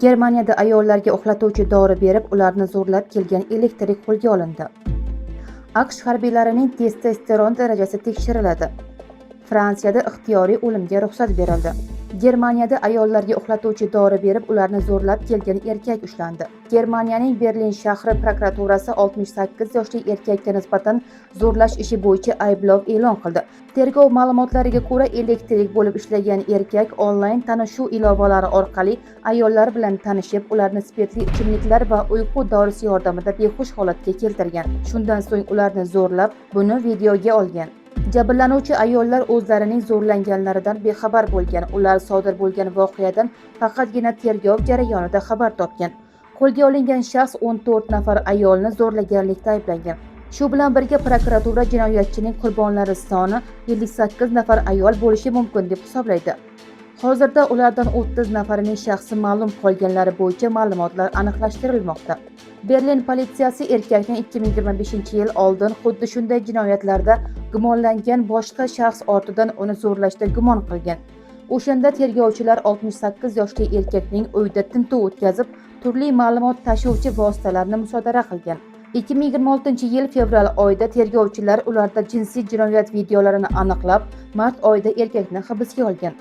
Germaniyada ayollarga uxlatuvchi dori berib, ularni zo'rlab kelgan elektrik qo'lga olindi. AQSh harbiylarining testosteron darajasi tekshiriladi. Fransiyada ixtiyoriy o'limga ruxsat berildi. Germaniyada ayollarga uxlatuvchi dori berib, ularni zo'rlab kelgan erkak ushlandi. Germaniyaning Berlin shahri prokuraturasi 68 yoshli erkakka nisbatan zo'rlash ishi bo'yicha ayblov e'lon qildi. Tergov ma'lumotlariga ko'ra, elektrik bo'lib ishlagan erkak onlayn tanishuv ilovalari orqali ayollar bilan tanishib, ularni spirtli ichimliklar va uyqu dorisi yordamida behush holatga keltirgan. Shundan so'ng ularni zo'rlab, buni videoga olgan. Jabrlanuvchi ayollar o'zlarining zo'rlanganlaridan bexabar bo'lgan. Ular sodir bo'lgan voqeadan faqatgina tergov jarayonida xabar topgan. Qo'lga olingan shaxs 14 nafar ayolni zo'rlaganlikda ayblangan. Shu bilan birga prokuratura jinoyatchining qurbonlari soni 58 nafar ayol bo'lishi mumkin deb hisoblaydi. Hozirda ulardan 30 nafarining shaxsi ma'lum, qolganlari bo'yicha ma'lumotlar aniqlashtirilmoqda. Berlin politsiyasi erkakning 2025-yil oldin xuddi shunday jinoyatlarda gumonlangan boshqa shaxs ortidan uni zo'rlashda gumon qilgan. O'shanda tergovchilar 68 yoshli erkakning uyida tintuv o'tkazib, turli ma'lumot tashuvchi vositalarni musodara qilgan. 2026-yil fevral oyida tergovchilar ularda jinsiy jinoyat videolarini aniqlab, mart oyida erkakni hibsga olgan.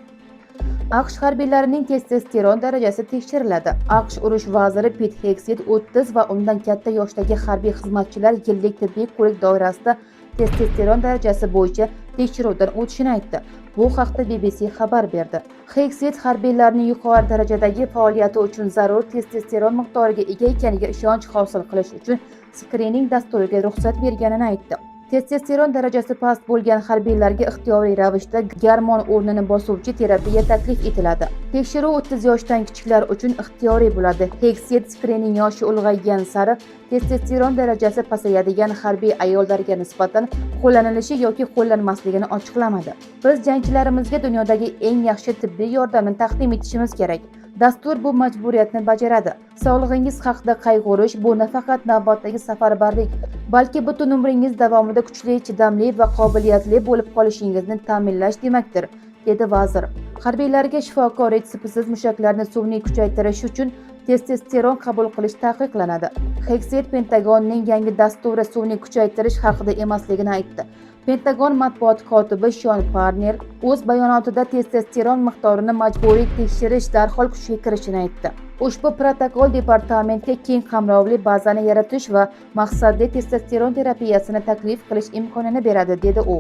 AQSh harbiylarining testosteron darajasi tekshiriladi. AQSh urush vaziri Pete Hegseth 30 va undan katta yoshdagi harbiy xizmatchilar yillik tibbiy ko'rik doirasida testosteron darajasi bo'yicha tekshiruvdan o'tishini aytdi. Bu haqda BBC xabar berdi. Hegseth harbiylarning yuqori darajadagi faoliyati uchun zarur testosteron miqdoriga ega ekaniga ishonch hosil qilish uchun skrining dasturiga ruxsat berganini aytdi. Testosteron darajasi past bo'lgan harbiylarga ixtiyoriy ravishda gormon o'rnini bosuvchi terapiya taklif etiladi. Tekshiruv 30 yoshdan kichiklar uchun ixtiyoriy bo'ladi. Hegseth skrining yoshi ulg'aygan sari testosteron darajasi pasayadigan harbiy ayollarga nisbatan qo'llanilishi yoki qo'llanmasligini ochiqlamadi. Biz jangchilarimizga dunyodagi eng yaxshi tibbiy yordamni taqdim etishimiz kerak. Dastur bu majburiyatni bajaradi. Sog'lig'ingiz haqida qayg'urish bu nafaqat navbatdagi safarbarlik, balki butun umringiz davomida kuchli, chidamli va qobiliyatli bo'lib qolishingizni ta'minlash demakdir, dedi vazir. Harbiylarga shifokor retseptsiz mushaklarni sun'iy kuchaytirish uchun testosteron qabul qilish taqiqlanadi. Hegseth Pentagonning yangi dasturi sun'iy kuchaytirish haqida emasligini aytdi. Pentagon matbuot kotibi Shon Parner o'z bayonotida testosteron miqdorini majburiy tekshirish darhol kuchga kirishini aytdi. Ushbu protokol departamentga keng qamrovli bazani yaratish va maqsadli testosteron terapiyasini taklif qilish imkonini beradi, dedi u.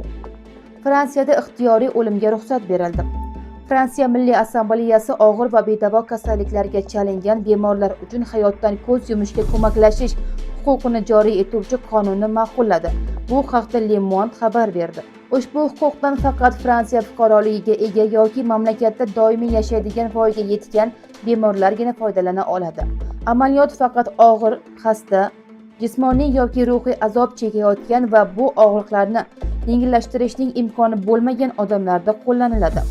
Fransiyada ixtiyoriy o'limga ruxsat berildi. Fransiya Milliy assambleyasi og'ir va bedavo kasalliklarga chalingan bemorlar uchun hayotdan ko'z yumishga ko'maklashish huquqini joriy etuvchi qonunni ma'qulladi. Bu haqda Le Monde xabar berdi. Ushbu huquqdan faqat Fransiya fuqaroligiga ega yoki mamlakatda doimiy yashaydigan voyaga yetgan bemorlargina foydalana oladi. Amaliyot faqat og'ir xasta, jismoniy yoki ruhiy azob chekayotgan va bu og'riqlarni yengillashtirishning imkoni bo'lmagan odamlarda qo'llaniladi.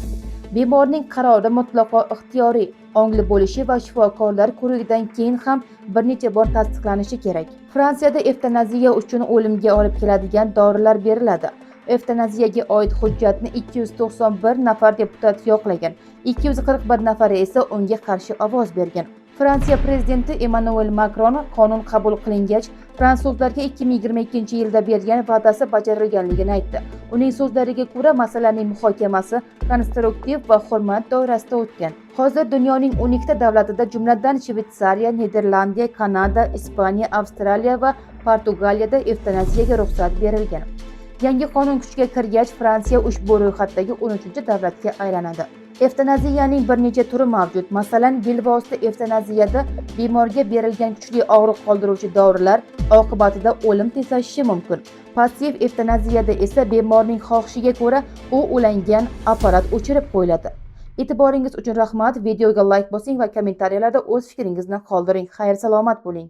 Bemorning qarori mutlaqo ixtiyoriy, ongli bo'lishi va shifokorlar ko'rigidan keyin ham bir necha bor tasdiqlanishi kerak. Fransiyada evtanaziya uchun o'limga olib keladigan dorilar beriladi. Evtanaziyaga oid hujjatni 291 nafar deputat yoqlagan, 241 nafari esa unga qarshi ovoz bergan. Fransiya prezidenti Emmanuel Macron qonun qabul qilingach, fransuzlarga 2022-yilda bergan va'dasi bajarilganligini aytdi. Uning so'zlariga ko'ra, masalaning muhokamasi konstruktiv va hurmat doirasida o'tgan. Hozir dunyoning 12 davlatida, jumladan Shveysariya, Niderlandiya, Kanada, Ispaniya, Avstraliya va Portugaliyada evtanaziyaga ruxsat berilgan. Yangi qonun kuchga kirgach, Fransiya ushbu ro'yxatdagi 13-davlatga aylanadi. Evtanaziyaning bir necha turi mavjud. Masalan, bilvosita evtanaziyada bemorga berilgan kuchli og'riq qoldiruvchi dorilar oqibatida o'lim tezlashishi mumkin. Passiv evtanaziyada esa bemorning xohishiga ko'ra u ulangan apparat o'chirib qo'yiladi. E'tiboringiz uchun rahmat. Videoga like bosing va kommentariyalarda o'z fikringizni qoldiring. Xayr, salomat bo'ling.